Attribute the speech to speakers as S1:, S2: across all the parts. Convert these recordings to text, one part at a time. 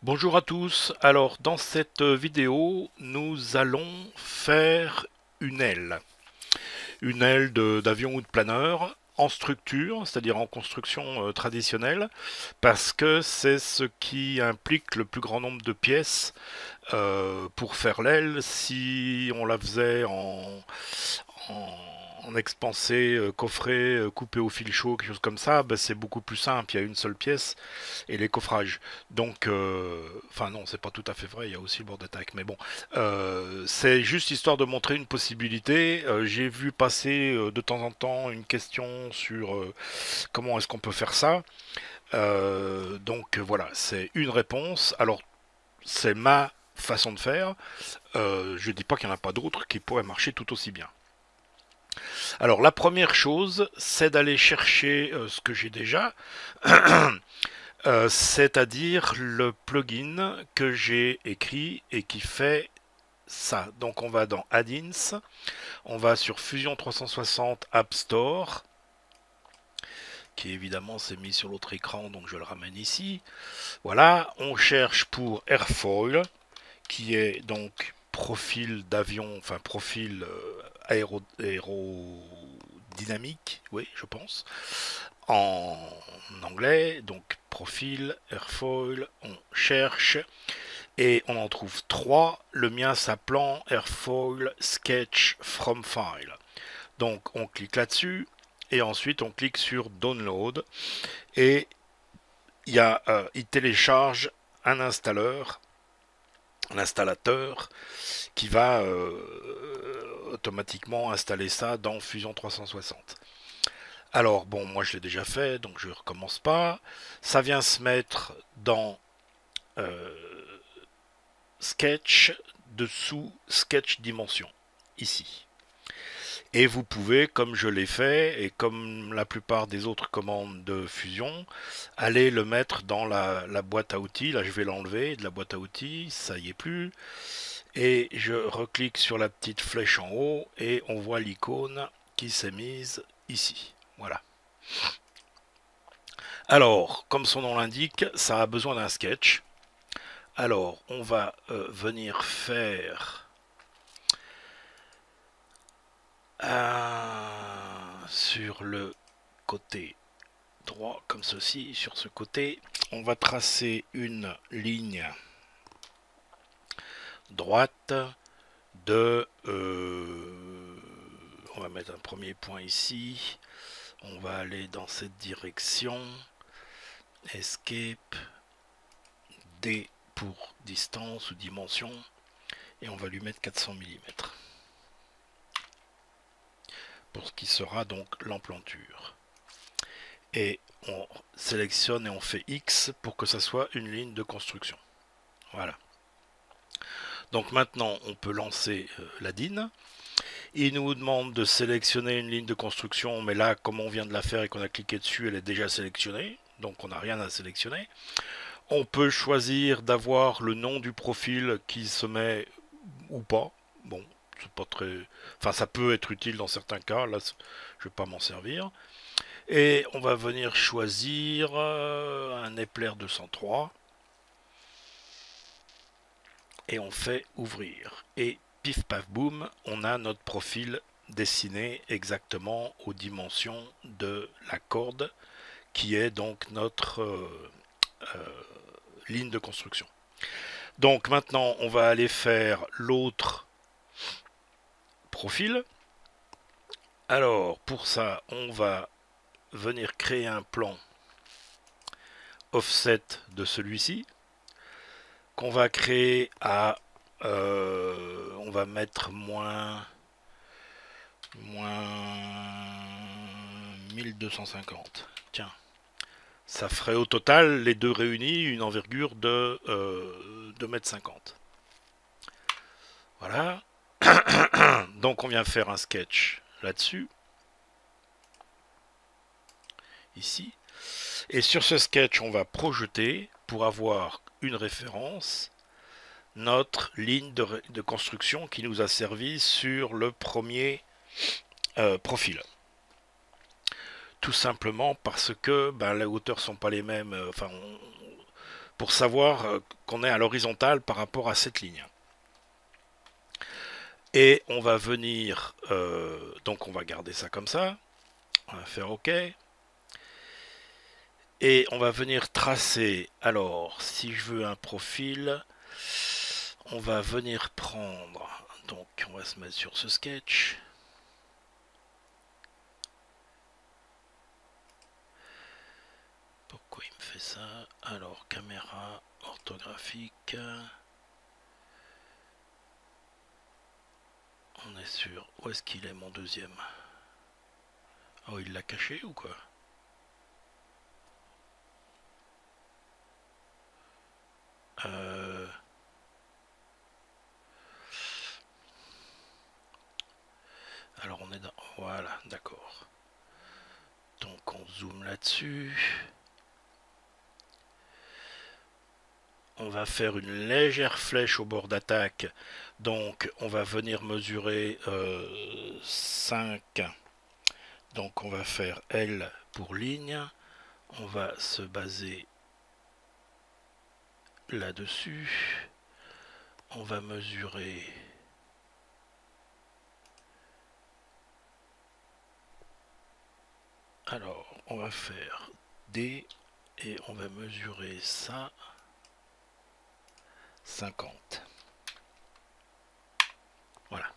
S1: Bonjour à tous, alors dans cette vidéo nous allons faire une aile, d'avion ou de planeur en structure, c'est-à-dire en construction traditionnelle, parce que c'est ce qui implique le plus grand nombre de pièces pour faire l'aile. Si on la faisait en expansé, coffret, coupé au fil chaud, quelque chose comme ça, ben c'est beaucoup plus simple, il y a une seule pièce et les coffrages. Donc, enfin non, c'est pas tout à fait vrai, il y a aussi le bord d'attaque, mais bon, c'est juste histoire de montrer une possibilité. J'ai vu passer de temps en temps une question sur comment est-ce qu'on peut faire ça. Donc voilà, c'est une réponse. Alors, c'est ma façon de faire. Je dis pas qu'il n'y en a pas d'autres qui pourraient marcher tout aussi bien. Alors la première chose, c'est d'aller chercher ce que j'ai déjà, c'est-à-dire le plugin que j'ai écrit et qui fait ça. Donc on va dans Add-ins, on va sur Fusion 360 App Store, qui évidemment s'est mis sur l'autre écran, donc je le ramène ici. Voilà, on cherche pour Airfoil, qui est donc profil d'avion, enfin profil aérodynamique, oui, je pense, en anglais. Donc profil, airfoil, on cherche et on en trouve trois. Le mien s'appelant airfoil sketch from file. Donc on clique là-dessus et ensuite on clique sur download et il télécharge un installeur, un installateur qui va automatiquement installer ça dans Fusion 360. Alors bon, moi je l'ai déjà fait, donc je ne recommence pas. Ça vient se mettre dans euh, Sketch, dessous Sketch Dimension, ici. Et vous pouvez, comme je l'ai fait, et comme la plupart des autres commandes de Fusion, aller le mettre dans la boîte à outils. Là je vais l'enlever de la boîte à outils, ça y est plus. Et je reclique sur la petite flèche en haut et on voit l'icône qui s'est mise ici. Voilà. Alors, comme son nom l'indique, ça a besoin d'un sketch. Alors, on va venir faire sur le côté droit, comme ceci, sur ce côté, on va tracer une ligne droite de... on va mettre un premier point ici. On va aller dans cette direction. Escape. D pour distance ou dimension. Et on va lui mettre 400 mm. Pour ce qui sera donc l'emplanture. Et on sélectionne et on fait X pour que ça soit une ligne de construction. Voilà. Donc maintenant, on peut lancer la DIN. Il nous demande de sélectionner une ligne de construction, mais là, comme on vient de la faire et qu'on a cliqué dessus, elle est déjà sélectionnée. Donc on n'a rien à sélectionner. On peut choisir d'avoir le nom du profil qui se met ou pas. Bon, c'est pas très... Enfin, ça peut être utile dans certains cas. Là, je vais pas m'en servir. Et on va venir choisir un Epler 203. Et on fait ouvrir. Et pif paf boum, on a notre profil dessiné exactement aux dimensions de la corde qui est donc notre ligne de construction. Donc maintenant on va aller faire l'autre profil. Alors pour ça on va venir créer un plan offset de celui-ci qu'on va créer à on va mettre moins 1250. Tiens, ça ferait au total, les deux réunis, une envergure de 2,50 m. Voilà. Donc on vient faire un sketch là-dessus. Ici. Et sur ce sketch, on va projeter, pour avoir une référence, notre ligne de construction qui nous a servi sur le premier profil. Tout simplement parce que ben, les hauteurs sont pas les mêmes. Enfin, pour savoir qu'on est à l'horizontale par rapport à cette ligne. Et on va venir, donc on va garder ça comme ça, on va faire OK. Et on va venir tracer, alors si je veux un profil, on va venir prendre, donc on va se mettre sur ce sketch. Pourquoi il me fait ça? Alors caméra orthographique. On est sûr. Où est-ce qu'il est mon deuxième? Oh, il l'a caché ou quoi? Alors on est dans... Voilà, d'accord. Donc on zoome là-dessus. On va faire une légère flèche au bord d'attaque. Donc on va venir mesurer 5. Donc on va faire L pour ligne. On va se baser là-dessus. On va mesurer alors on va faire D et on va mesurer ça 50. Voilà.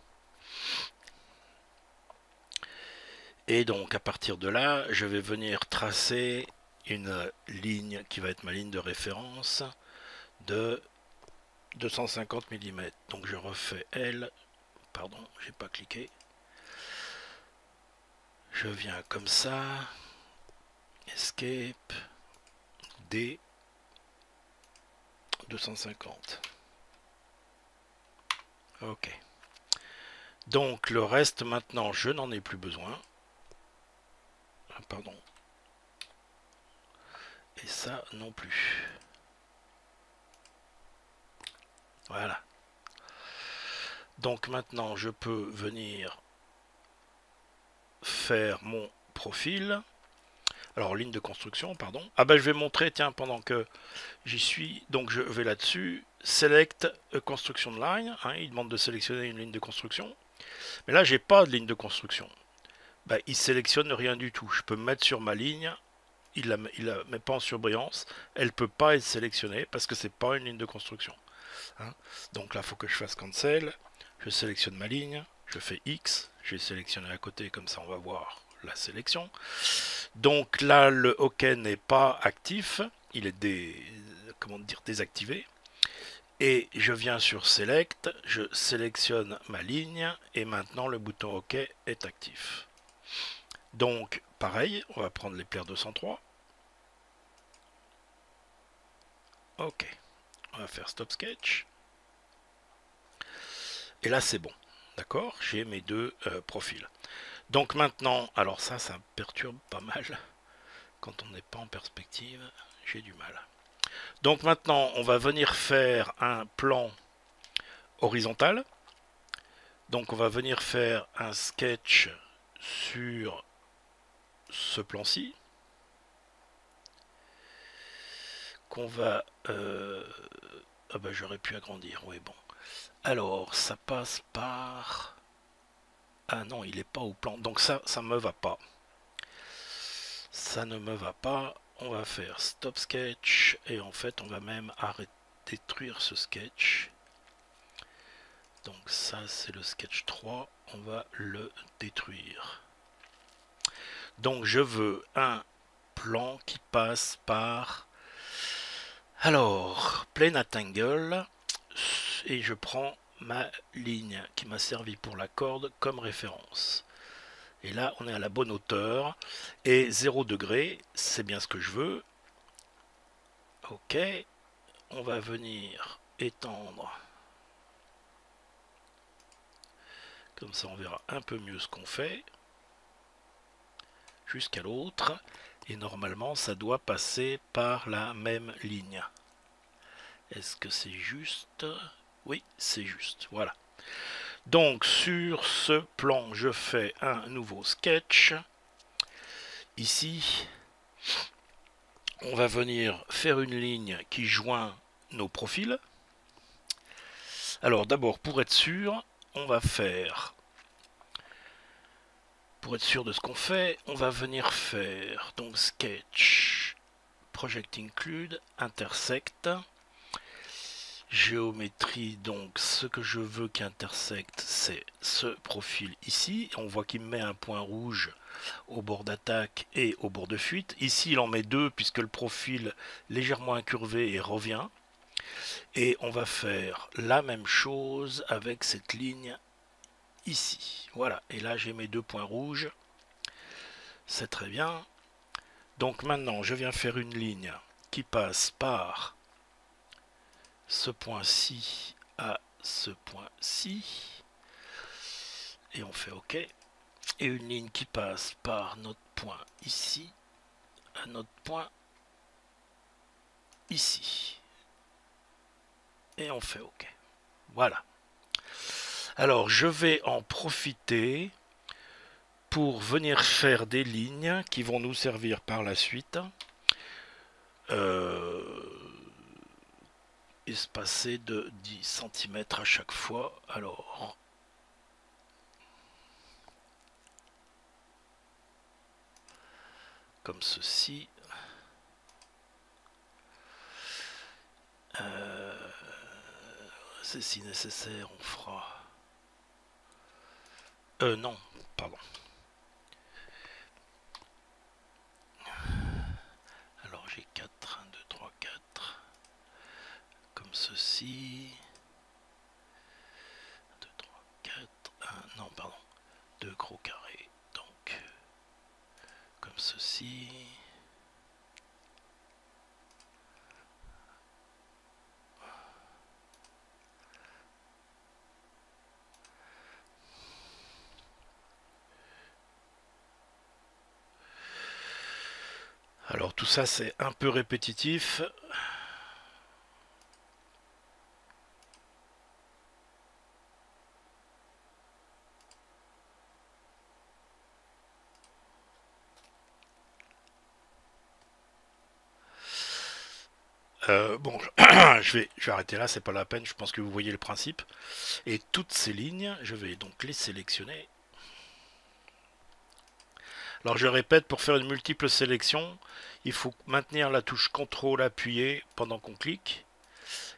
S1: Et donc à partir de là, je vais venir tracer une ligne qui va être ma ligne de référence de 250 mm. Donc je refais L, pardon, j'ai pas cliqué. Je viens comme ça, Escape, D, 250. Ok. Donc le reste maintenant, je n'en ai plus besoin. Pardon. Et ça non plus. Voilà. Donc maintenant, je peux venir faire mon profil. Alors, ligne de construction, pardon. Ah bah, je vais montrer, tiens, pendant que j'y suis. Donc, je vais là-dessus. Select a construction line. Hein, il demande de sélectionner une ligne de construction. Mais là, j'ai pas de ligne de construction. Bah, il sélectionne rien du tout. Je peux me mettre sur ma ligne. Il la met pas en surbrillance. Elle peut pas être sélectionnée parce que c'est pas une ligne de construction. Hein. Donc là, il faut que je fasse cancel. Je sélectionne ma ligne. Je fais X. Je vais sélectionner à côté, comme ça on va voir la sélection. Donc là, le OK n'est pas actif. Il est désactivé. Et je viens sur Select. Je sélectionne ma ligne. Et maintenant, le bouton OK est actif. Donc, pareil, on va prendre les plaires 203. OK. On va faire Stop Sketch. Et là, c'est bon. D'accord? J'ai mes deux profils. Donc maintenant, alors ça me perturbe pas mal. Quand on n'est pas en perspective, j'ai du mal. Donc maintenant, on va venir faire un plan horizontal. Donc on va venir faire un sketch sur ce plan-ci. Qu'on va... Ah bah j'aurais pu agrandir, oui bon. Alors, ça passe par... Ah non, il n'est pas au plan. Donc ça me va pas. Ça ne me va pas. On va faire Stop Sketch. Et en fait, on va même détruire ce sketch. Donc ça, c'est le sketch 3. On va le détruire. Donc je veux un plan qui passe par... Alors, Plane at Angle. Et je prends ma ligne qui m'a servi pour la corde comme référence. Et là, on est à la bonne hauteur. Et 0 degré, c'est bien ce que je veux. Ok. On va venir étendre. Comme ça, on verra un peu mieux ce qu'on fait. Jusqu'à l'autre. Et normalement, ça doit passer par la même ligne. Est-ce que c'est juste? Oui, c'est juste. Voilà. Donc, sur ce plan, je fais un nouveau sketch. Ici, on va venir faire une ligne qui joint nos profils. Alors d'abord, pour être sûr, on va faire... Pour être sûr de ce qu'on fait, on va venir faire donc Sketch, Project Include, Intersect, Géométrie, donc ce que je veux qui intersecte, c'est ce profil ici. On voit qu'il me met un point rouge au bord d'attaque et au bord de fuite. Ici, il en met deux puisque le profil légèrement incurvé et revient. Et on va faire la même chose avec cette ligne ici. Voilà, et là j'ai mes deux points rouges. C'est très bien. Donc maintenant, je viens faire une ligne qui passe par ce point-ci à ce point-ci. Et on fait OK. Et une ligne qui passe par notre point ici à notre point ici. Et on fait OK. Voilà. Alors, je vais en profiter pour venir faire des lignes qui vont nous servir par la suite. Espacées de 10 cm à chaque fois. Alors, comme ceci. C'est si nécessaire, on fera... non, pardon. Alors j'ai 4, 1, 2, 3, 4. Comme ceci. 2, 3, 4. 1, non, pardon. 2 gros carrés. Donc, comme ceci. Alors tout ça c'est un peu répétitif. Bon, je vais arrêter là, c'est pas la peine, je pense que vous voyez le principe. Et toutes ces lignes, je vais donc les sélectionner. Alors je répète, pour faire une multiple sélection, il faut maintenir la touche CTRL appuyée pendant qu'on clique.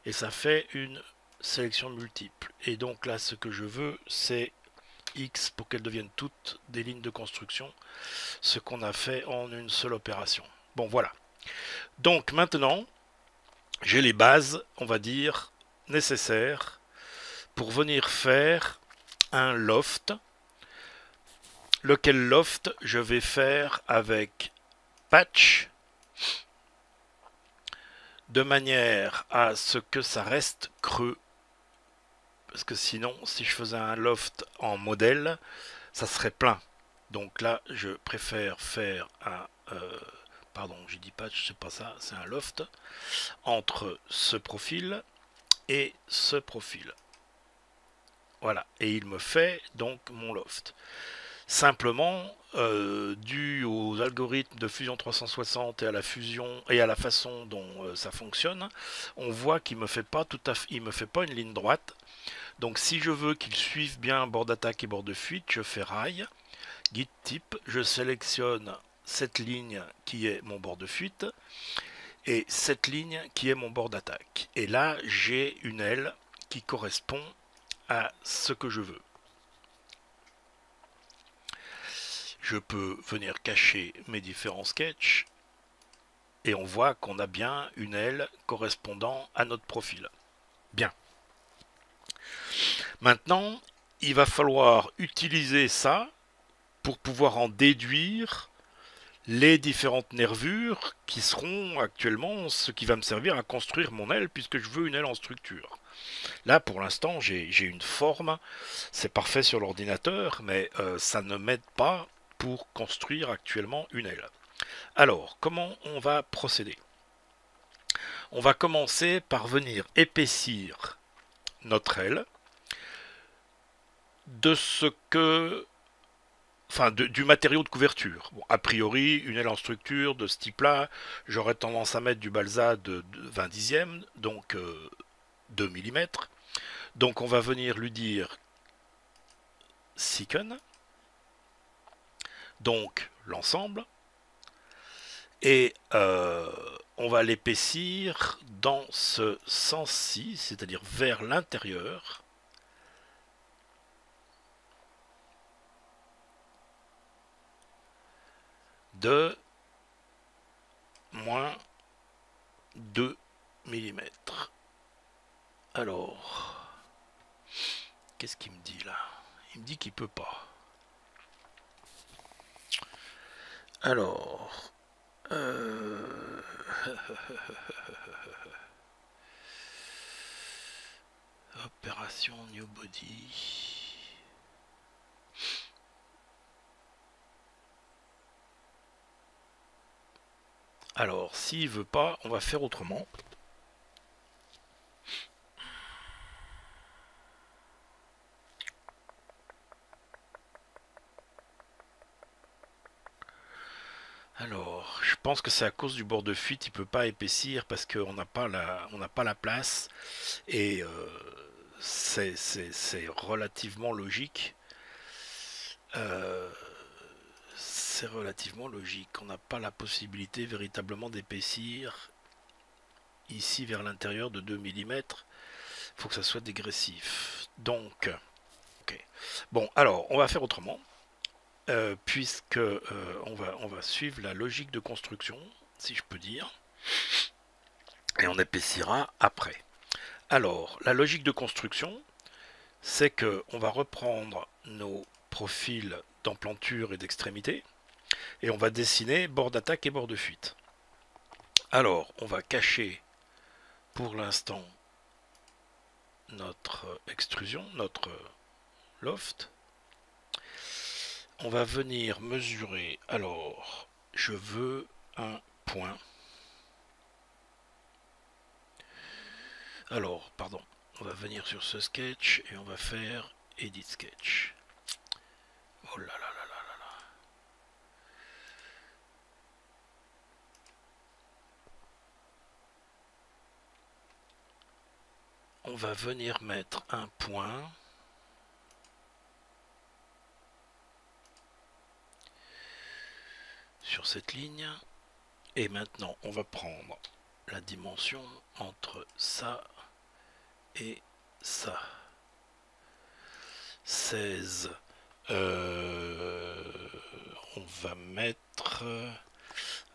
S1: Et ça fait une sélection multiple. Et donc là, ce que je veux, c'est X pour qu'elles deviennent toutes des lignes de construction. Ce qu'on a fait en une seule opération. Bon, voilà. Donc maintenant, j'ai les bases, on va dire, nécessaires pour venir faire un loft. Lequel loft je vais faire avec patch de manière à ce que ça reste creux. Parce que sinon, si je faisais un loft en modèle, ça serait plein. Donc là, je préfère faire un... pardon, j'ai dit patch, c'est pas ça, c'est un loft entre ce profil et ce profil. Voilà, et il me fait donc mon loft. Simplement, dû aux algorithmes de Fusion 360 et à la fusion et à la façon dont ça fonctionne, on voit qu'il me fait pas tout à fait, il me fait pas une ligne droite. Donc si je veux qu'il suive bien bord d'attaque et bord de fuite, je fais rail, guide type, je sélectionne cette ligne qui est mon bord de fuite et cette ligne qui est mon bord d'attaque. Et là, j'ai une aile qui correspond à ce que je veux. Je peux venir cacher mes différents sketchs et on voit qu'on a bien une aile correspondant à notre profil. Bien. Maintenant, il va falloir utiliser ça pour pouvoir en déduire les différentes nervures qui seront actuellement ce qui va me servir à construire mon aile puisque je veux une aile en structure. Là pour l'instant j'ai une forme, c'est parfait sur l'ordinateur mais ça ne m'aide pas pour construire actuellement une aile. Alors comment on va procéder? On va commencer par venir épaissir notre aile de ce que enfin du matériau de couverture. Bon, a priori, une aile en structure de ce type-là, j'aurais tendance à mettre du balsa de 20 dixièmes, donc 2 mm. Donc on va venir lui dire Sicken, donc l'ensemble, et on va l'épaissir dans ce sens-ci, c'est-à-dire vers l'intérieur. De moins 2 mm. Alors, qu'est-ce qu'il me dit là? Il me dit qu'il peut pas. Alors, opération New Body. Alors, s'il veut pas, on va faire autrement. Alors, je pense que c'est à cause du bord de fuite, il peut pas épaissir parce qu'on n'a pas la place et c'est relativement logique. C'est relativement logique. On n'a pas la possibilité véritablement d'épaissir ici vers l'intérieur de 2 mm. Il faut que ça soit dégressif. Donc, ok. Bon, alors, on va faire autrement. Puisque on va suivre la logique de construction, si je peux dire, et on épaissira après. Alors, la logique de construction, c'est que on va reprendre nos profils d'emplanture et d'extrémité, et on va dessiner bord d'attaque et bord de fuite. Alors, on va cacher pour l'instant notre extrusion, notre loft. On va venir mesurer. Alors, je veux un point. Alors, pardon, on va venir sur ce sketch et on va faire Edit Sketch. Oh là là là là là là. On va venir mettre un point. Sur cette ligne. Et maintenant, on va prendre la dimension entre ça et ça. 16. On va mettre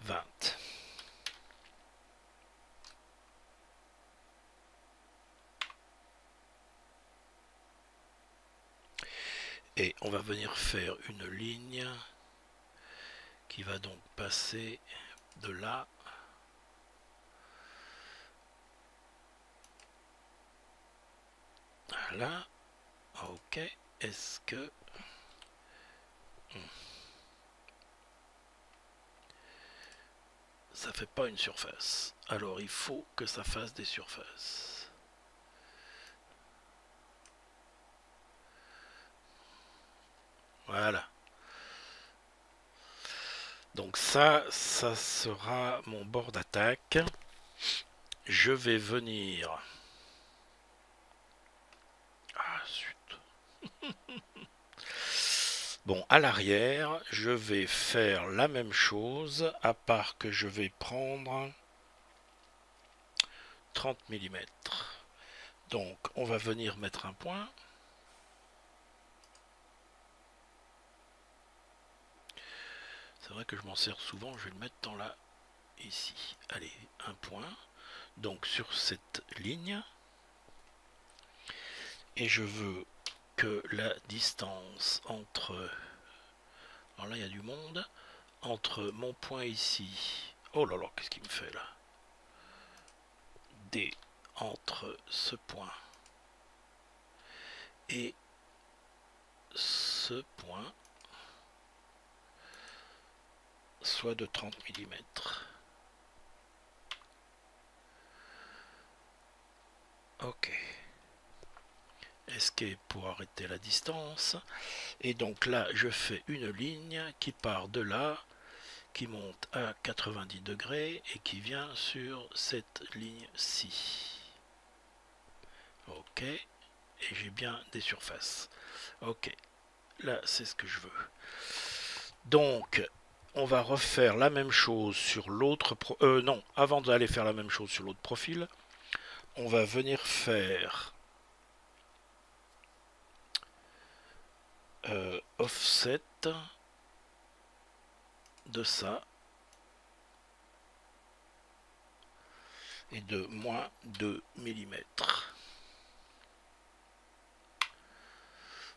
S1: 20. Et on va venir faire une ligne qui va donc passer de là à là. Ok, est-ce que... ça fait pas une surface. Alors il faut que ça fasse des surfaces. Voilà. Donc ça sera mon bord d'attaque. Je vais venir... Ah, zut. Bon, à l'arrière, je vais faire la même chose, à part que je vais prendre 30 mm. Donc, on va venir mettre un point. C'est vrai que je m'en sers souvent, je vais le mettre dans la... ici. Allez, un point. Donc, sur cette ligne. Et je veux que la distance entre... alors là, il y a du monde. Entre mon point ici... oh là là, qu'est-ce qu'il me fait là? D entre ce point et ce point soit de 30 mm. Ok. escape pour arrêter la distance. Et donc là, je fais une ligne qui part de là, qui monte à 90 degrés et qui vient sur cette ligne-ci. Ok, et j'ai bien des surfaces. Ok, là c'est ce que je veux. Donc, on va refaire la même chose sur l'autre... non, avant d'aller faire la même chose sur l'autre profil, on va venir faire... offset de ça et de moins 2 mm.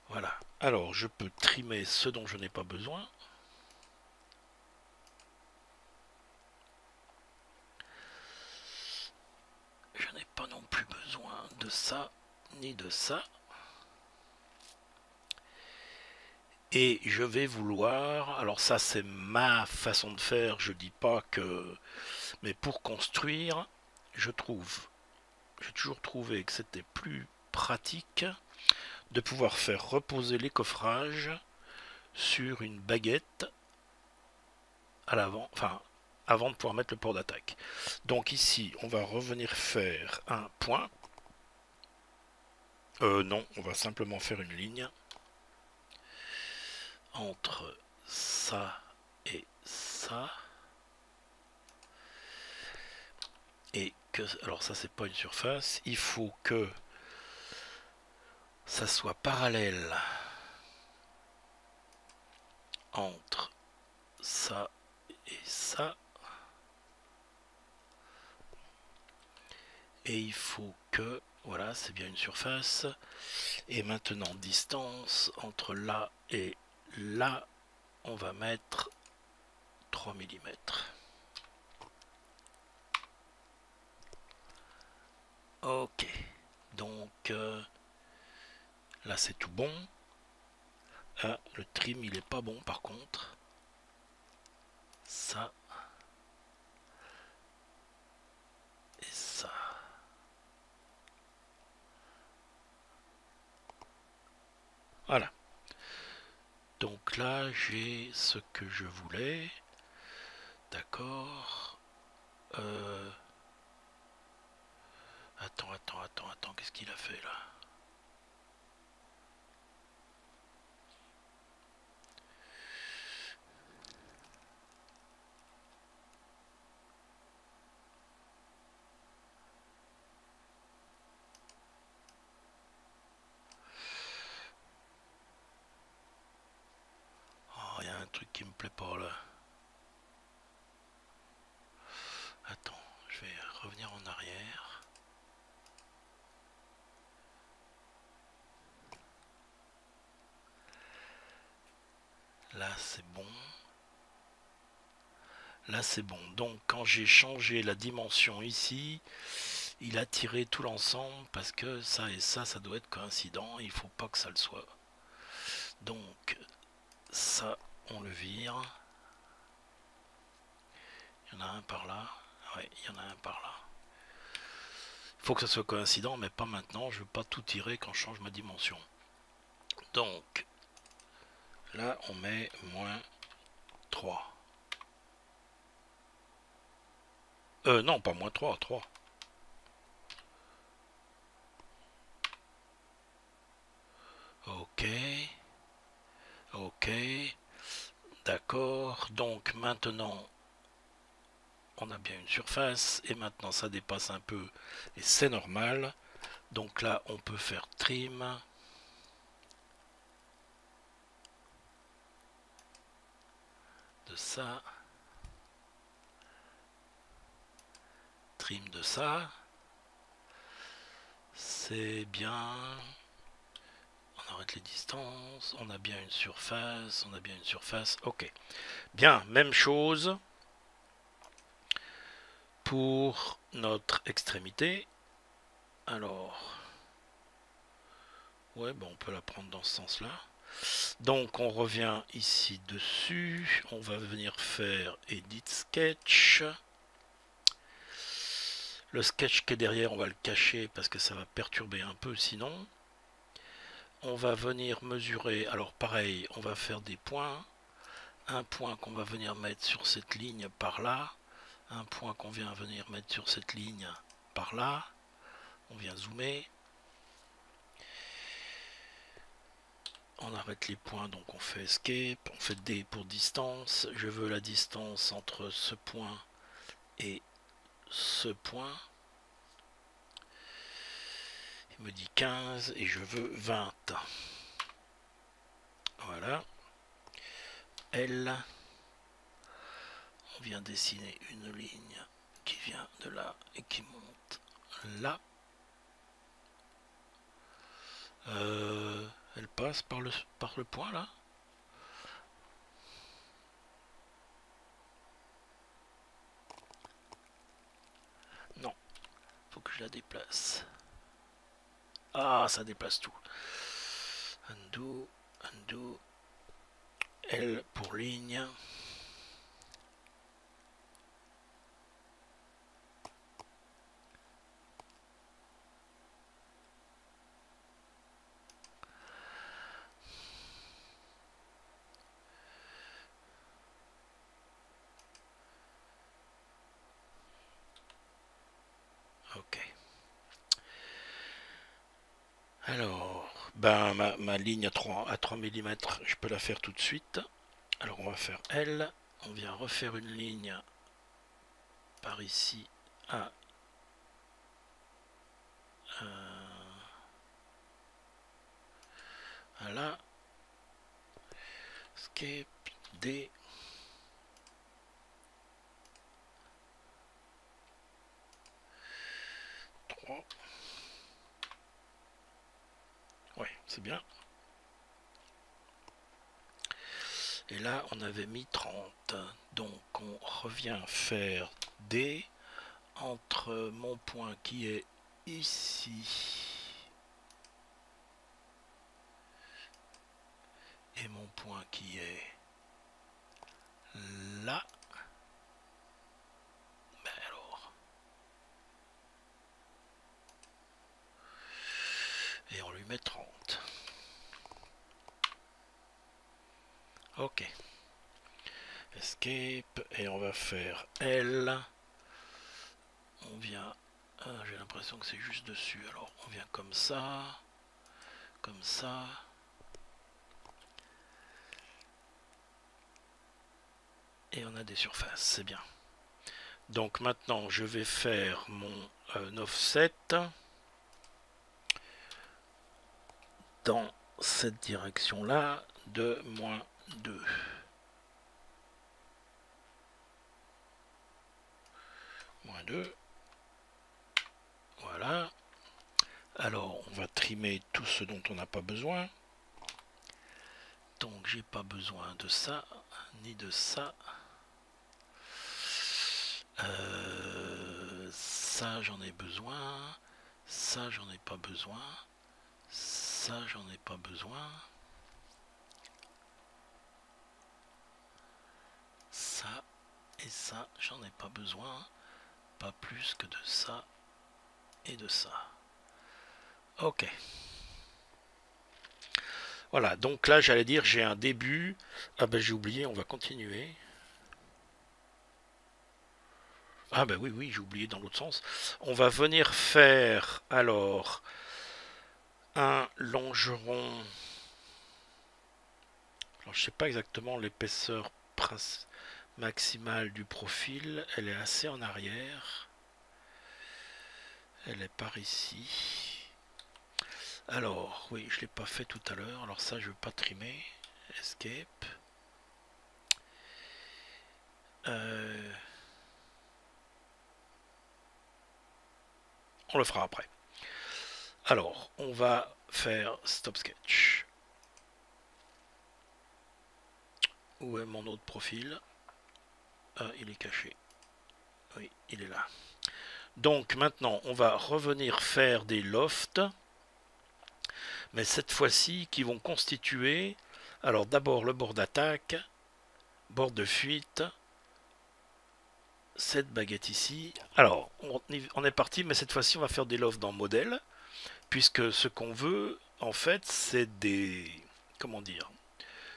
S1: Voilà. Alors, je peux trimer ce dont je n'ai pas besoin. Je n'ai pas non plus besoin de ça, ni de ça. Et je vais vouloir... Alors ça, c'est ma façon de faire. Je dis pas que... Mais pour construire, j'ai toujours trouvé que c'était plus pratique de pouvoir faire reposer les coffrages sur une baguette à l'avant, enfin avant de pouvoir mettre le port d'attaque. Donc ici, on va revenir faire un point. Non, on va simplement faire une ligne entre ça et ça. Et que, alors ça c'est pas une surface, il faut que ça soit parallèle entre ça et ça. Et il faut que, voilà, c'est bien une surface. Et maintenant, distance entre là et là, on va mettre 3 mm. Ok, donc là c'est tout bon. Ah, le trim il est pas bon par contre. Ça et ça. Voilà. Donc là j'ai ce que je voulais. D'accord. Attends, qu'est-ce qu'il a fait là? Oh, il y a un truc qui me plaît pas là. Attends, je vais revenir en arrière. Là c'est bon. Là c'est bon. Donc quand j'ai changé la dimension ici, il a tiré tout l'ensemble parce que ça et ça doit être coïncident. Il faut pas que ça le soit. Donc ça on le vire. Il y en a un par là. Ouais, il y en a un par là. Il faut que ça soit coïncident, mais pas maintenant. Je ne veux pas tout tirer quand je change ma dimension. Donc là on met moins 3. Non, pas moins 3, 3. Ok. Ok. D'accord. Donc maintenant, on a bien une surface. Et maintenant, ça dépasse un peu. Et c'est normal. Donc là, on peut faire trim. De ça. Trim de ça. C'est bien. On arrête les distances. On a bien une surface. On a bien une surface. Ok. Bien, même chose pour notre extrémité. Alors, ouais, bon, on peut la prendre dans ce sens-là. Donc, on revient ici dessus. On va venir faire Edit Sketch. Le sketch qui est derrière, on va le cacher parce que ça va perturber un peu sinon. on va venir mesurer, alors pareil, on va faire des points. Un point qu'on va venir mettre sur cette ligne par là. Un point qu'on vient venir mettre sur cette ligne par là. On vient zoomer. On arrête les points, donc on fait escape. On fait D pour distance. Je veux la distance entre ce point et ce point. Il me dit 15 et je veux 20. Voilà. L. On vient dessiner une ligne qui vient de là et qui monte là. Elle passe par le point là. Non, faut que je la déplace. Ah, ça déplace tout. Undo, undo. L pour ligne. Ok. Alors, ben ma ligne à 3 mm, je peux la faire tout de suite. Alors on va faire L. On vient refaire une ligne par ici à là. Escape D. Ouais, c'est bien. Et là, on avait mis 30. Donc, on revient faire D entre mon point qui est ici et mon point qui est là. Ben alors. Et on lui met 30. Ok. Escape. Et on va faire L. On vient... j'ai l'impression que c'est juste dessus. Alors, on vient comme ça. Comme ça. Et on a des surfaces. C'est bien. Donc maintenant, je vais faire mon offset dans cette direction-là de -2. -2. Voilà. Alors, on va trimer tout ce dont on n'a pas besoin. Donc, j'ai pas besoin de ça, ni de ça. Ça, j'en ai besoin. Ça, j'en ai pas besoin. Ça, j'en ai pas besoin. Ça et ça, j'en ai pas besoin. Pas plus que de ça et de ça. Ok. Voilà, donc là, j'allais dire, j'ai un début. Ah ben, j'ai oublié, on va continuer. Ah ben oui, j'ai oublié dans l'autre sens. On va venir faire, alors, un longeron. Alors, je sais pas exactement l'épaisseur maximale du profil. Elle est assez en arrière. Elle est par ici. Alors, oui, je ne l'ai pas fait tout à l'heure. Alors ça, je ne veux pas trimer. Escape. On le fera après. Alors, on va faire Stop Sketch. Où est mon autre profil? Ah, il est caché. Oui, il est là. Donc maintenant, on va revenir faire des lofts. Mais cette fois-ci, qui vont constituer... Alors d'abord le bord d'attaque, bord de fuite, cette baguette ici. Alors, on est parti, mais cette fois-ci, on va faire des lofts dans modèle, puisque ce qu'on veut, en fait, c'est des... Comment dire?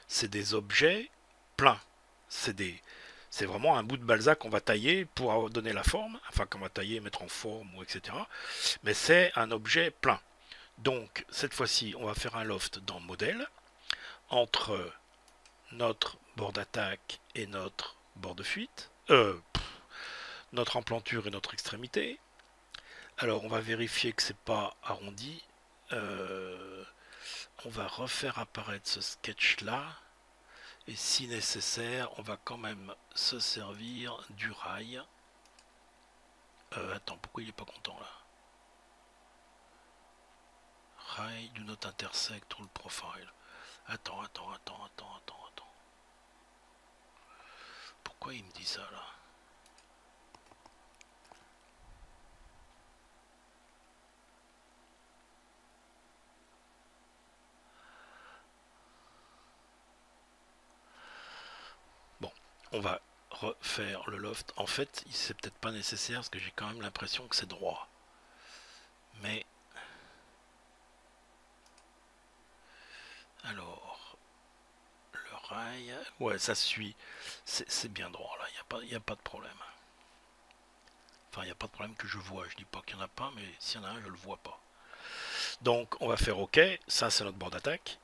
S1: C'est des objets pleins. C'est vraiment un bout de Balzac qu'on va tailler pour donner la forme, enfin qu'on va tailler, mettre en forme, ou etc. Mais c'est un objet plein. Donc, cette fois-ci, on va faire un loft dans modèle, entre notre bord d'attaque et notre bord de fuite, notre emplanture et notre extrémité. Alors, on va vérifier que c'est pas arrondi. On va refaire apparaître ce sketch-là. Et si nécessaire, on va quand même se servir du rail. Attends, pourquoi il est pas content là? Rail do not intersect rule profile. Attends. Pourquoi il me dit ça là? Bon, on va refaire le loft. En fait, c'est peut-être pas nécessaire parce que j'ai quand même l'impression que c'est droit. Mais alors, le rail, ouais, ça suit. C'est bien droit là. Il n'y a pas de problème. Enfin, il n'y a pas de problème que je vois. Je dis pas qu'il n'y en a pas, mais s'il y en a un, je le vois pas. Donc, on va faire OK. Ça, c'est notre bord d'attaque.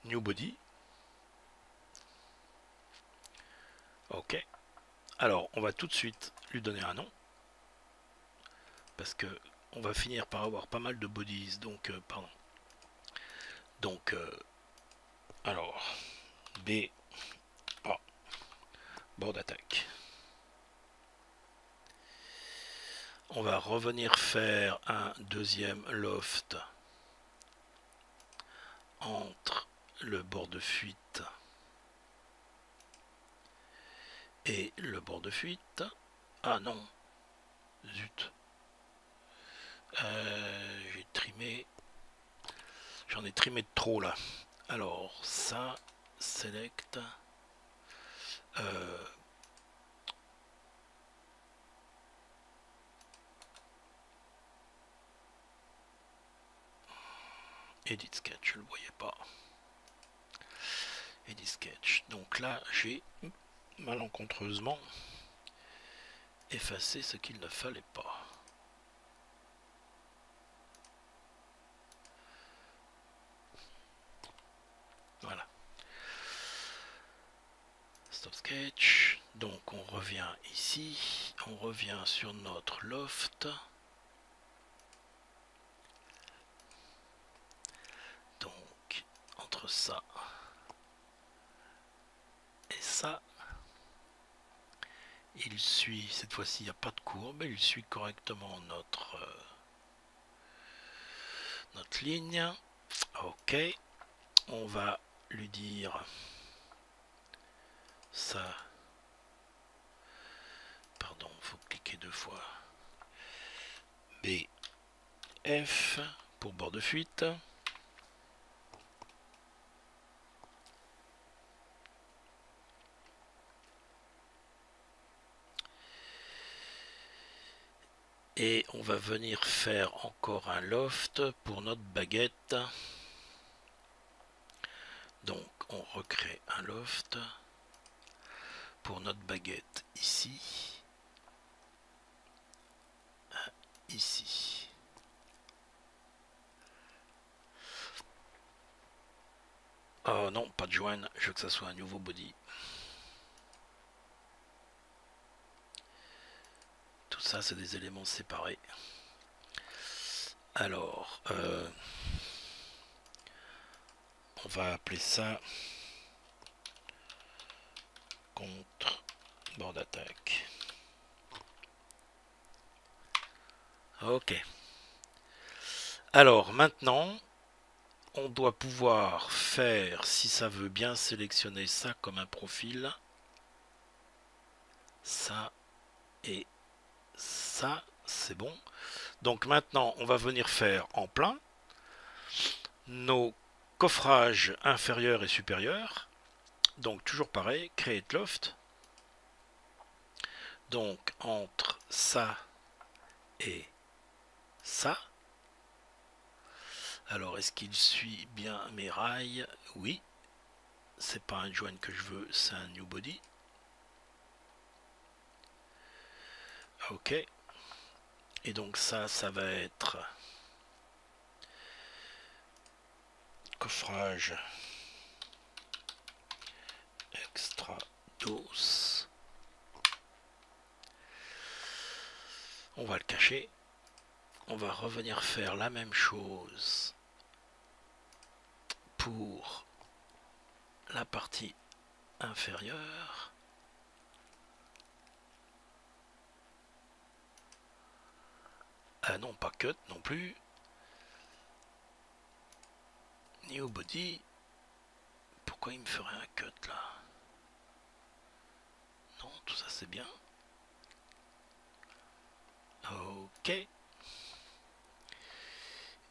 S1: New body. OK. Alors, on va tout de suite lui donner un nom. Parce que on va finir par avoir pas mal de bodies. Donc, pardon. Donc, alors, B, A, bord d'attaque. On va revenir faire un deuxième loft entre le bord de fuite et le bord de fuite. Ah non, zut. J'ai trimé. J'en ai trimé de trop là. Alors ça, select. Edit sketch, je le voyais pas. Edit sketch. Donc là, j'ai malencontreusement effacé ce qu'il ne fallait pas. Voilà. Stop sketch. Donc on revient ici. On revient sur notre loft. Donc entre ça et ça, il suit, cette fois-ci il n'y a pas de courbe, il suit correctement notre ligne. OK. On va lui dire ça. Pardon, il faut cliquer deux fois. B, F pour bord de fuite. Et on va venir faire encore un loft pour notre baguette. Donc on recrée un loft pour notre baguette ici. Ici. Oh non, pas de join, je veux que ça soit un nouveau body. Tout ça, c'est des éléments séparés. Alors, on va appeler ça contre bord d'attaque. Ok. Alors, maintenant, on doit pouvoir faire, si ça veut bien sélectionner ça comme un profil, ça et ça, c'est bon. Donc maintenant, on va venir faire en plein nos coffrages inférieurs et supérieurs. Donc toujours pareil, create loft. Donc entre ça et ça. Alors, est-ce qu'il suit bien mes rails? Oui. C'est pas un join que je veux, c'est un new body. Ok. Et donc ça va être coffrage extra dos. On va le cacher. On va revenir faire la même chose pour la partie inférieure. Ah non, pas cut non plus. New body. Pourquoi il me ferait un cut là? Non, tout ça c'est bien. Ok.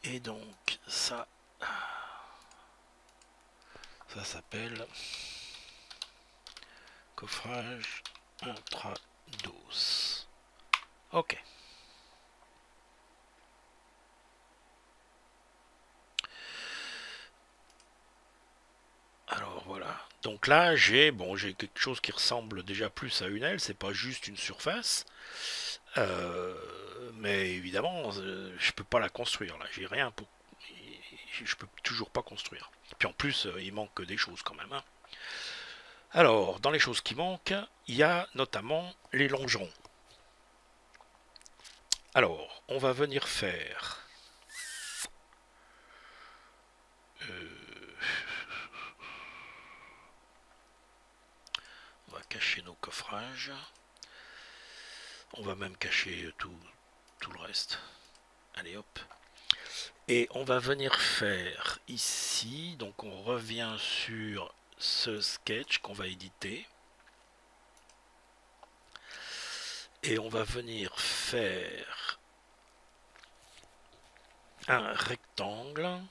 S1: Et donc ça s'appelle coffrage intrados. Ok. Alors voilà. Donc là j'ai quelque chose qui ressemble déjà plus à une aile. C'est pas juste une surface. Mais évidemment, je peux pas la construire là. J'ai rien pour. Je peux toujours pas construire. Puis en plus, il manque des choses quand même. Hein. Alors, dans les choses qui manquent, il y a notamment les longerons. Alors, on va venir faire. On va cacher nos coffrages. On va même cacher tout le reste. Allez hop. Et on va venir faire ici. Donc on revient sur ce sketch qu'on va éditer. Et on va venir faire un rectangle.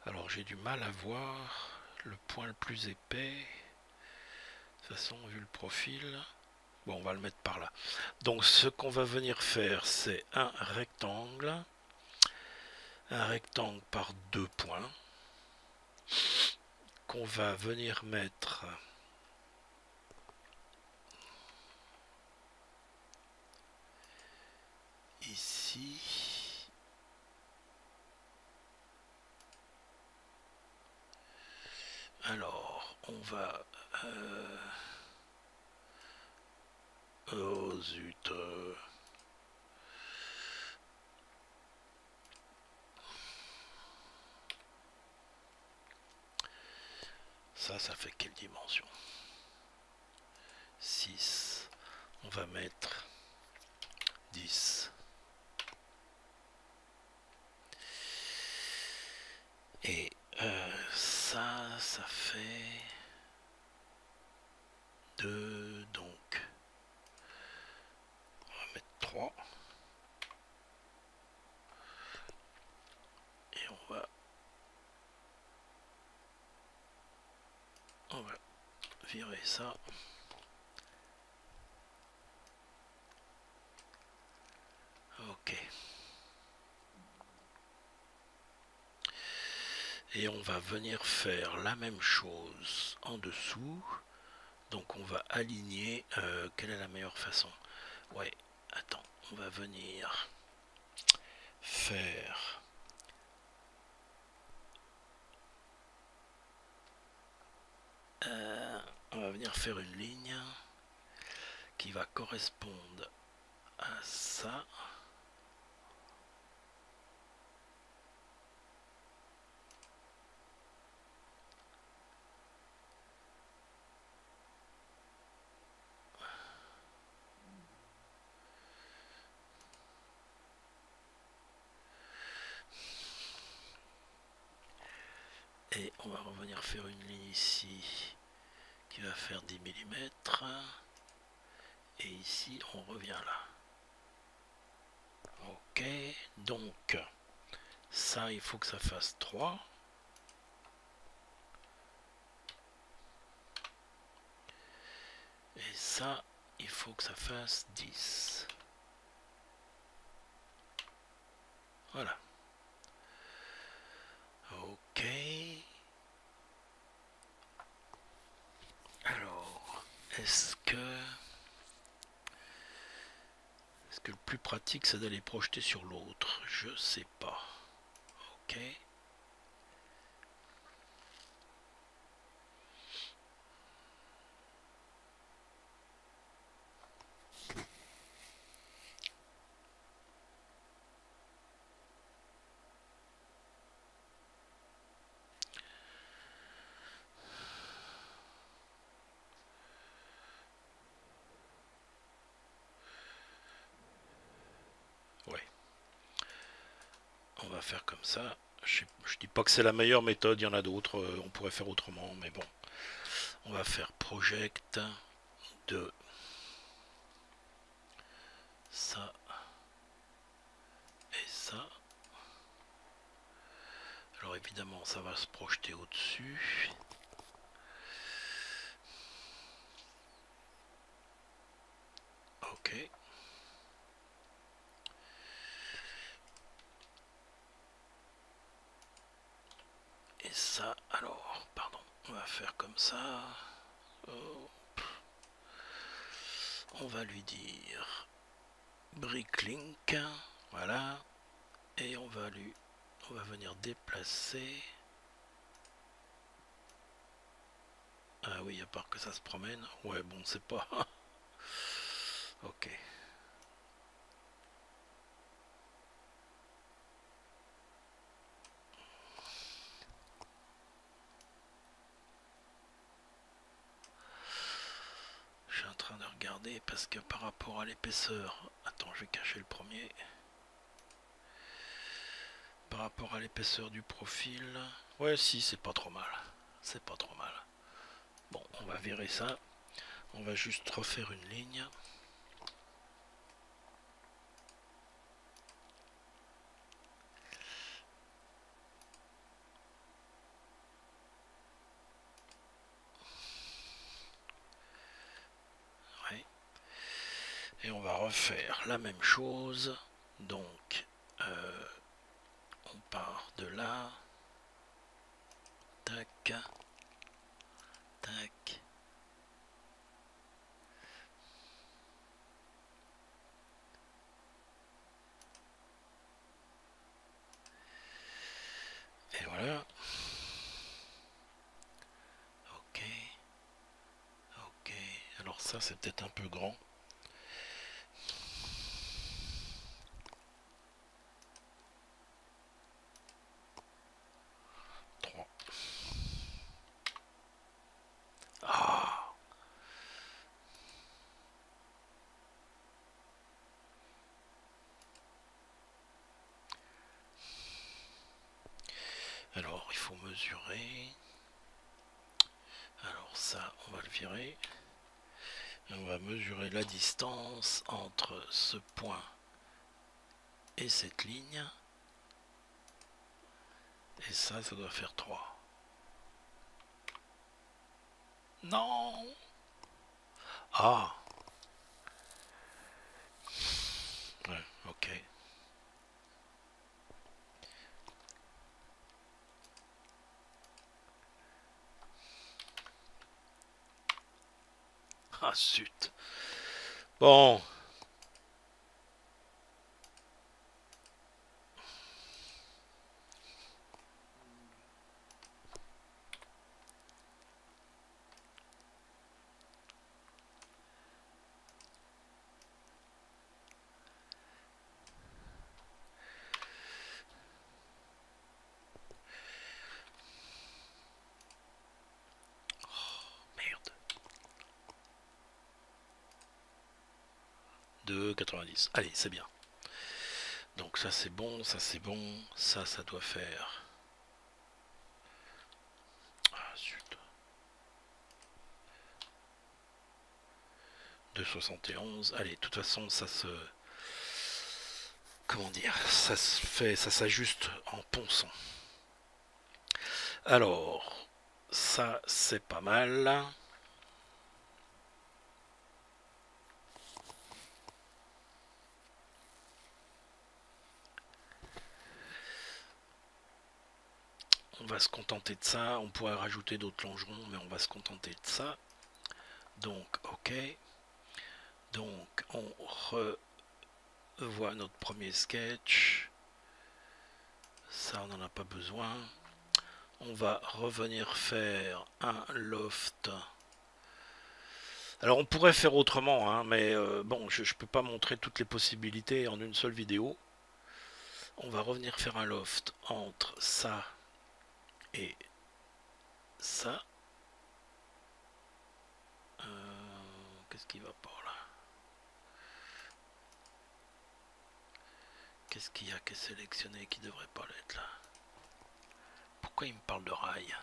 S1: Alors j'ai du mal à voir le point le plus épais. De toute façon, vu le profil, bon, on va le mettre par là. Donc ce qu'on va venir faire, c'est un rectangle par 2 points qu'on va venir mettre ici. Alors, on va... Oh zut. Ça fait quelle dimension? 6. On va mettre 10. Et ça fait 2, donc on va mettre 3. Et on va virer ça. Ok. Et on va venir faire la même chose en dessous. Donc on va aligner. Quelle est la meilleure façon? Ouais, attends, on va venir faire... on va venir faire une ligne qui va correspondre à ça. Et on va revenir faire une ligne ici qui va faire 10 mm. Et ici, on revient là. Ok, donc ça, il faut que ça fasse 3. Et ça, il faut que ça fasse 10. Voilà. pratique c'est d'aller projeter sur l'autre? Je sais pas. Ok. Ouais. On va faire comme ça. Je dis pas que c'est la meilleure méthode, il y en a d'autres, on pourrait faire autrement, mais bon. On va faire project de ça et ça. Alors évidemment ça va se projeter au-dessus. Ok. Et ça, alors, pardon, on va faire comme ça. Oh. On va lui dire bricklink, voilà. Et on va venir déplacer. Ah oui, à part que ça se promène. Ouais, bon, c'est pas. Ok. Je suis en train de regarder parce que par rapport à l'épaisseur. Attends, je vais cacher le premier. Par rapport à l'épaisseur du profil. Ouais, si, c'est pas trop mal. C'est pas trop mal. Bon, on va virer ça. On va juste refaire une ligne. Ouais. Et on va refaire la même chose. Donc, on part de là. Tac. Tac. Et voilà. Ok. Ok. Alors ça, c'est peut-être un peu grand. 3. Ah. Alors, il faut mesurer. Alors ça, on va le virer. Et on va mesurer la distance entre ce point et cette ligne. Et ça doit faire 3. Non. Ah. Ouais, ok. Ah, zut. Bon. Merde. 2,90. Allez, c'est bien. Donc ça c'est bon, ça c'est bon. Ça doit faire... Ah, zut. 2,71. Allez, de toute façon, ça se... Comment dire? Ça se fait, ça s'ajuste en ponçant. Alors, ça c'est pas mal. On va se contenter de ça. On pourrait rajouter d'autres longerons, mais on va se contenter de ça. Donc, ok. Donc, on revoit notre premier sketch. Ça, on n'en a pas besoin. On va revenir faire un loft. Alors on pourrait faire autrement, hein, mais bon, je ne peux pas montrer toutes les possibilités en une seule vidéo. On va revenir faire un loft entre ça et ça. Qu'est-ce qui va pas là? Qu'est-ce qu'il y a qui est sélectionné et qui devrait pas l'être là? Pourquoi il me parle de rail?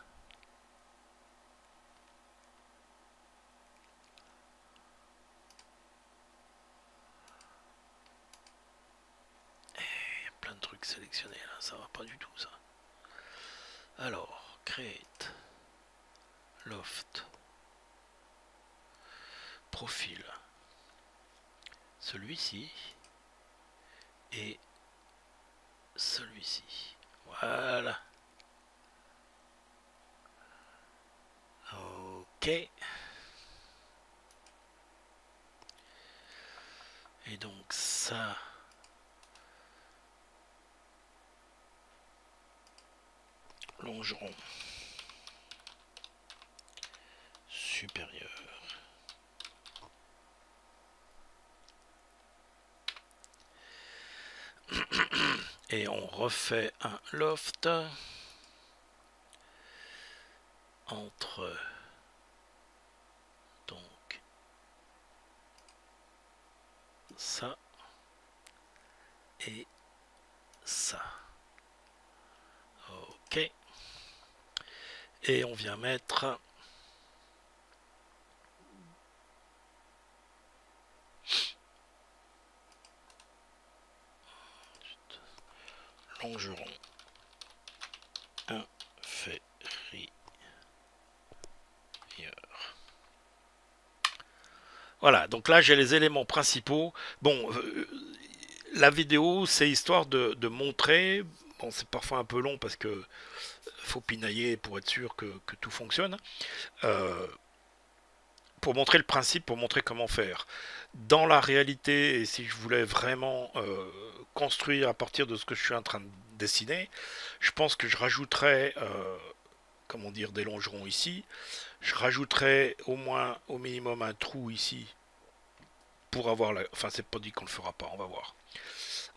S1: Il y a plein de trucs sélectionnés là, ça va pas du tout ça. Alors, create, loft, profil, celui-ci et celui-ci. Voilà. Ok. Et donc ça, longeron supérieur. Et on refait un loft entre donc ça et ça. Ok. Et on vient mettre longeron inférieur. Voilà, donc là j'ai les éléments principaux. Bon, la vidéo c'est histoire de montrer, bon c'est parfois un peu long parce que faut pinailler pour être sûr que tout fonctionne, pour montrer le principe, pour montrer comment faire. Dans la réalité, et si je voulais vraiment construire à partir de ce que je suis en train de dessiner, je pense que je rajouterais, comment dire, des longerons ici, je rajouterais au moins, au minimum, un trou ici, pour avoir la... Enfin, c'est pas dit qu'on le fera pas, on va voir.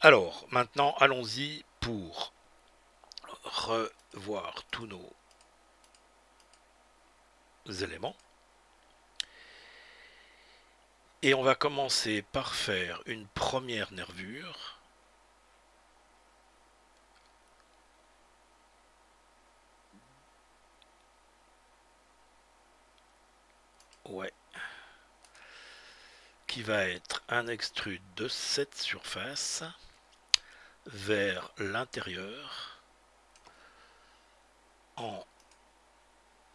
S1: Alors, maintenant, allons-y pour revoir tous nos éléments. Et on va commencer par faire une première nervure. Ouais. Qui va être un extrude de cette surface vers l'intérieur en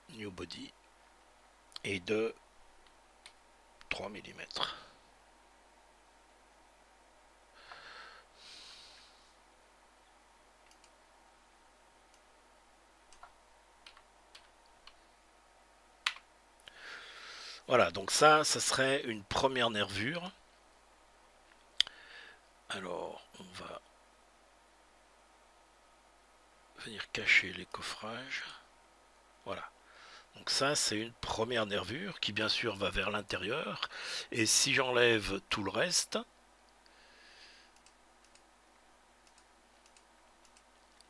S1: new body et de 3 mm. Voilà, donc ça serait une première nervure. Alors, on va venir cacher les coffrages. Voilà. Donc ça, c'est une première nervure qui, bien sûr, va vers l'intérieur. Et si j'enlève tout le reste,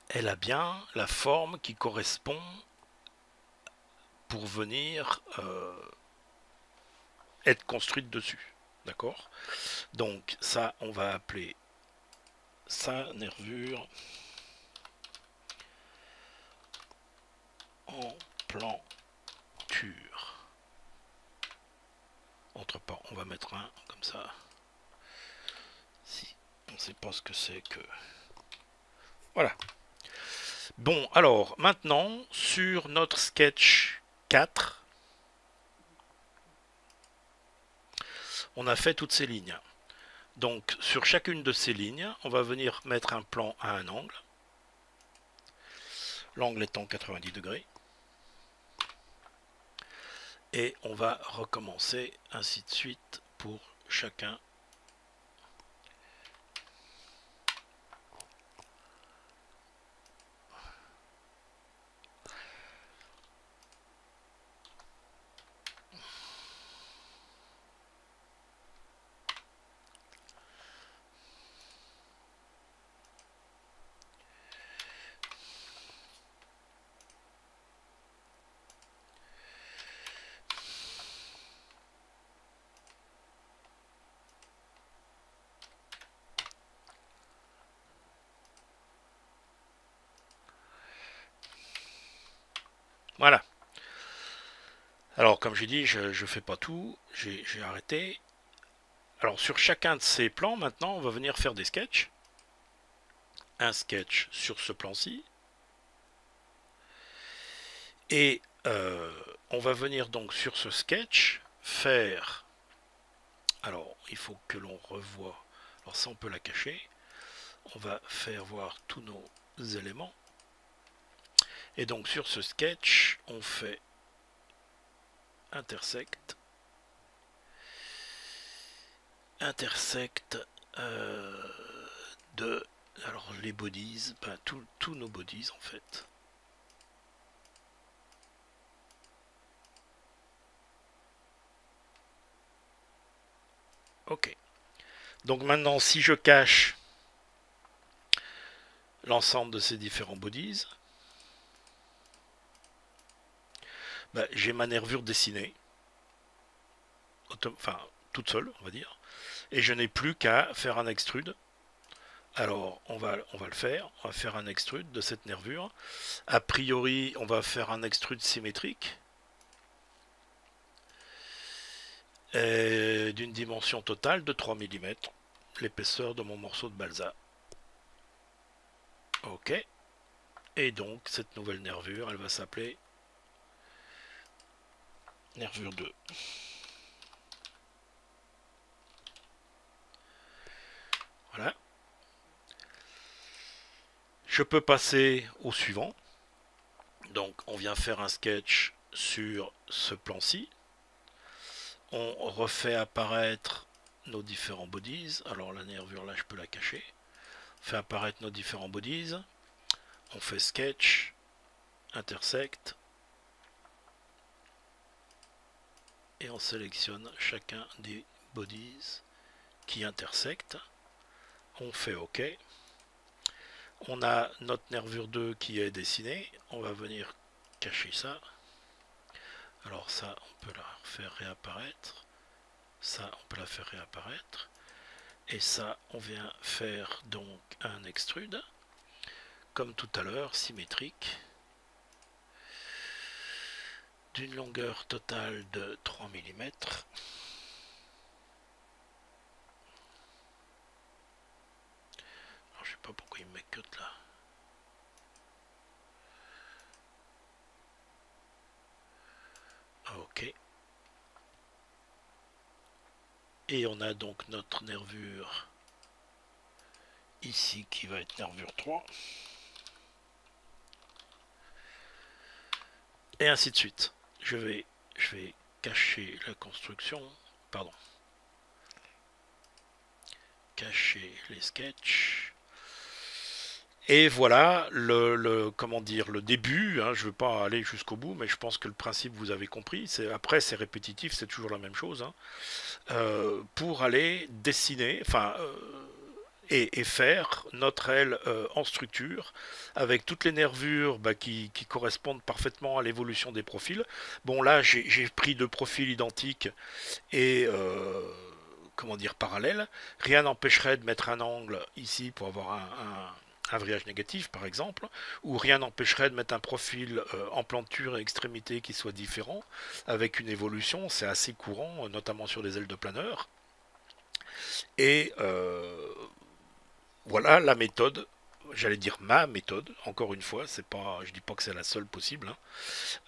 S1: elle a bien la forme qui correspond pour venir être construite dessus. D'accord? Donc ça, on va appeler ça nervure en planture. Entre pas, on va mettre un comme ça. Si on ne sait pas ce que c'est que... Voilà. Bon, alors, maintenant, sur notre sketch 4, on a fait toutes ces lignes. Donc, sur chacune de ces lignes, on va venir mettre un plan à un angle. L'angle étant 90 degrés. Et on va recommencer ainsi de suite pour chacun Voilà. Alors, comme j'ai dit, je ne fais pas tout. J'ai arrêté. Alors, sur chacun de ces plans, maintenant, on va venir faire des sketchs. Un sketch sur ce plan-ci. Et on va venir donc sur ce sketch faire... Alors, il faut que l'on revoie. Alors ça, on peut la cacher. On va faire voir tous nos éléments. Et donc, sur ce sketch, on fait intersect. Intersect de... Alors, les bodies, ben, tous nos bodies, en fait. Ok. Donc maintenant, si je cache l'ensemble de ces différents bodies, bah, j'ai ma nervure dessinée, enfin toute seule, on va dire, et je n'ai plus qu'à faire un extrude. Alors on va le faire, on va faire un extrude de cette nervure. A priori, on va faire un extrude symétrique d'une dimension totale de 3 mm, l'épaisseur de mon morceau de balsa. Ok. Et donc cette nouvelle nervure, elle va s'appeler nervure 2. Voilà. Je peux passer au suivant. Donc on vient faire un sketch sur ce plan-ci. On refait apparaître nos différents bodies. Alors la nervure là je peux la cacher. On fait apparaître nos différents bodies. On fait sketch, intersect. Et on sélectionne chacun des bodies qui intersectent. On fait OK. On a notre nervure 2 qui est dessinée. On va venir cacher ça. Alors ça, on peut la faire réapparaître. Ça, on peut la faire réapparaître. Et ça, on vient faire donc un extrude. Comme tout à l'heure, symétrique. D'une longueur totale de 3 mm. Alors, je sais pas pourquoi il me met cut là. Ok. Et on a donc notre nervure ici qui va être nervure 3. Et ainsi de suite. Je vais cacher la construction. Pardon. Cacher les sketchs. Et voilà comment dire, le début. Hein, je ne veux pas aller jusqu'au bout, mais je pense que le principe vous avez compris. Après c'est répétitif, c'est toujours la même chose. Hein, pour aller dessiner, enfin et faire notre aile en structure avec toutes les nervures qui correspondent parfaitement à l'évolution des profils. Bon là j'ai pris deux profils identiques et comment dire parallèles. Rien n'empêcherait de mettre un angle ici pour avoir un vrillage négatif par exemple, ou rien n'empêcherait de mettre un profil en planture et extrémité qui soit différent, avec une évolution, c'est assez courant, notamment sur les ailes de planeur. Et voilà la méthode, j'allais dire ma méthode, encore une fois, c'est pas, je dis pas que c'est la seule possible,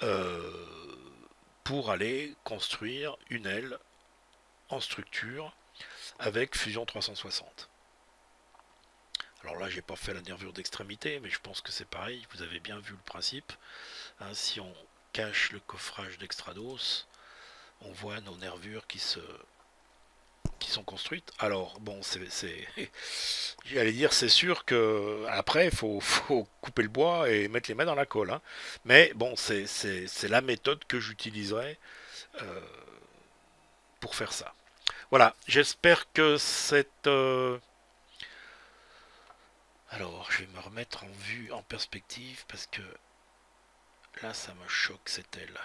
S1: hein, pour aller construire une aile en structure avec Fusion 360. Alors là, j'ai pas fait la nervure d'extrémité, mais je pense que c'est pareil, vous avez bien vu le principe. Hein, si on cache le coffrage d'Extrados, on voit nos nervures qui sont construites. Alors bon, j'allais dire, c'est sûr que après il faut couper le bois et mettre les mains dans la colle. Hein. Mais bon, c'est la méthode que j'utiliserai pour faire ça. Voilà, j'espère que cette alors, je vais me remettre en vue, en perspective, parce que là, ça me choque cette aile.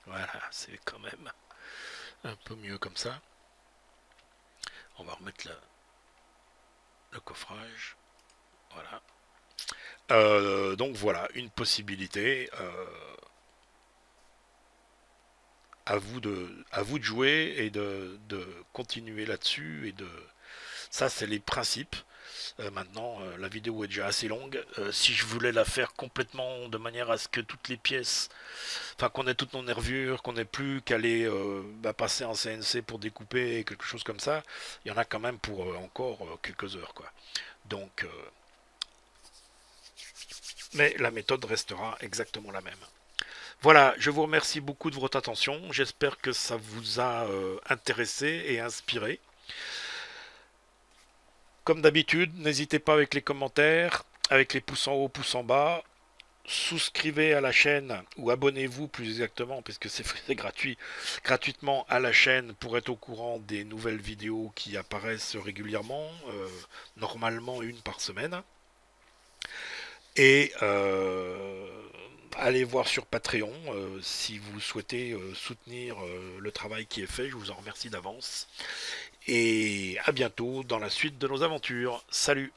S1: Voilà, c'est quand même un peu mieux comme ça. On va remettre le coffrage. Voilà. Donc voilà, une possibilité. À vous de jouer et de continuer là-dessus. Ça, c'est les principes. Maintenant, la vidéo est déjà assez longue. Si je voulais la faire complètement de manière à ce que toutes les pièces, enfin qu'on ait toutes nos nervures, qu'on n'ait plus qu'à aller passer en CNC pour découper quelque chose comme ça, il y en a quand même pour encore quelques heures, quoi. Donc, mais la méthode restera exactement la même. Voilà, je vous remercie beaucoup de votre attention. J'espère que ça vous a intéressé et inspiré. Comme d'habitude, n'hésitez pas avec les commentaires, avec les pouces en haut, pouces en bas. Souscrivez à la chaîne ou abonnez-vous plus exactement, puisque c'est gratuit, gratuitement à la chaîne pour être au courant des nouvelles vidéos qui apparaissent régulièrement, normalement une par semaine. Et allez voir sur Patreon si vous souhaitez soutenir le travail qui est fait. Je vous en remercie d'avance. Et à bientôt dans la suite de nos aventures. Salut!